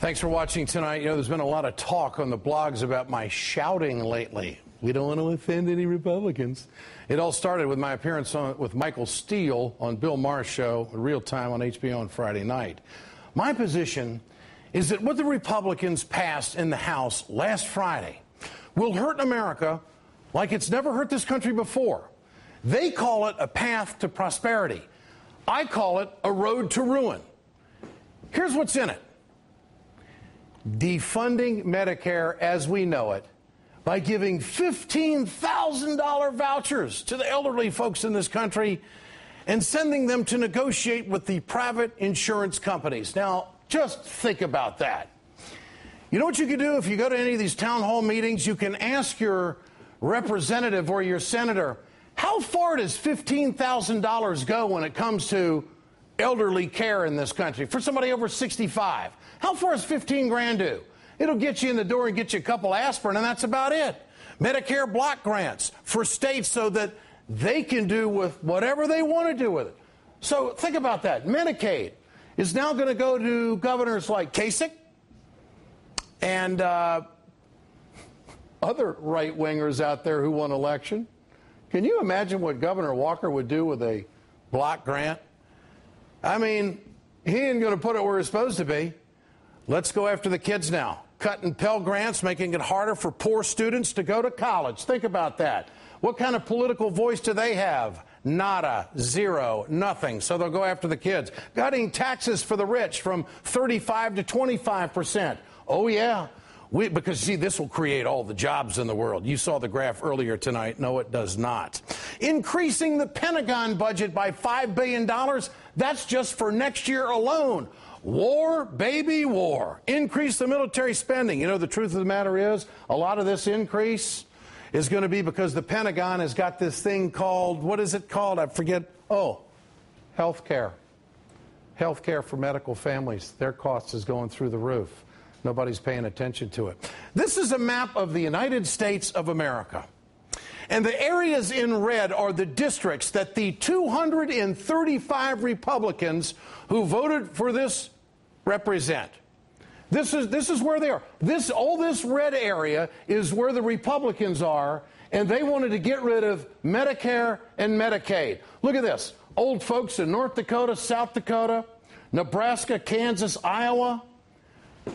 Thanks for watching tonight. You know, there's been a lot of talk on the blogs about my shouting lately. We don't want to offend any Republicans. It all started with my appearance with Michael Steele on Bill Maher's show, Real Time on HBO on Friday night. My position is that what the Republicans passed in the House last Friday will hurt America like it's never hurt this country before. They call it a path to prosperity. I call it a road to ruin. Here's what's in it. Defunding Medicare as we know it by giving $15,000 vouchers to the elderly folks in this country and sending them to negotiate with the private insurance companies. Now, just think about that. You know what you can do if you go to any of these town hall meetings? You can ask your representative or your senator, how far does $15,000 go when it comes to elderly care in this country for somebody over 65? How far is 15 grand do? It'll get you in the door and get you a couple aspirin, and that's about it. Medicare block grants for states so that they can do with whatever they want to do with it. So think about that. Medicaid is now going to go to governors like Kasich and other right-wingers out there who won election. Can you imagine what Governor Walker would do with a block grant? I mean, he ain't going to put it where it's supposed to be. Let's go after the kids now. Cutting Pell Grants, making it harder for poor students to go to college. Think about that. What kind of political voice do they have? Nada, zero, nothing. So they'll go after the kids. Cutting taxes for the rich from 35 to 25%. Oh, yeah. Because, see, this will create all the jobs in the world. You saw the graph earlier tonight. No, it does not. Increasing the Pentagon budget by $5 billion. That's just for next year alone. War, baby, war. Increase the military spending. You know, the truth of the matter is, a lot of this increase is going to be because the Pentagon has got this thing called, what is it called? I forget. Oh, health care. Health care for medical families. Their cost is going through the roof. Nobody's paying attention to it. This is a map of the United States of America. And the areas in red are the districts that the 235 Republicans who voted for this represent. This is where they are. All this red area is where the Republicans are, and they wanted to get rid of Medicare and Medicaid. Look at this. Old folks in North Dakota, South Dakota, Nebraska, Kansas, Iowa.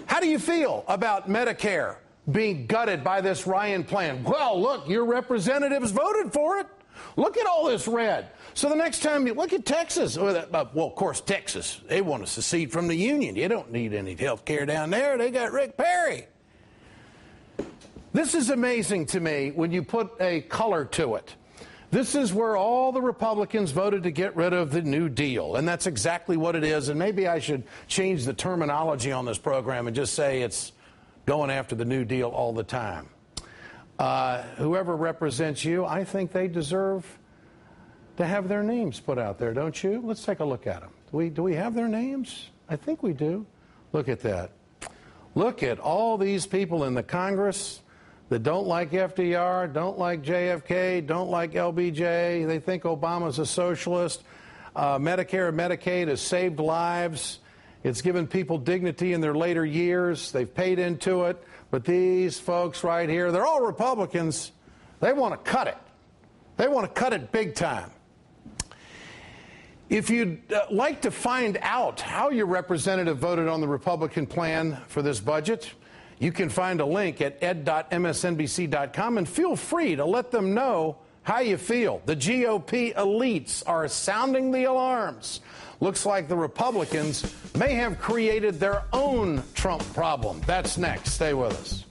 How do you feel about Medicare being gutted by this Ryan plan? Well, look, your representatives voted for it. Look at all this red. So the next time you look at Texas, well, of course, Texas, they want to secede from the Union. You don't need any health care down there. They got Rick Perry. This is amazing to me when you put a color to it. This is where all the Republicans voted to get rid of the New Deal, and that's exactly what it is. And maybe I should change the terminology on this program and just say it's going after the New Deal all the time. Whoever represents you, I think they deserve to have their names put out there, don't you? Let's take a look at them. Do we have their names? I think we do. Look at that. Look at all these people in the Congress that don't like FDR, don't like JFK, don't like LBJ. They think Obama's a socialist. Medicare and Medicaid has saved lives. It's given people dignity in their later years. They've paid into it. But these folks right here, they're all Republicans. They want to cut it. They want to cut it big time. If you'd like to find out how your representative voted on the Republican plan for this budget, you can find a link at ed.msnbc.com and feel free to let them know how you feel. The GOP elites are sounding the alarms. Looks like the Republicans may have created their own Trump problem. That's next. Stay with us.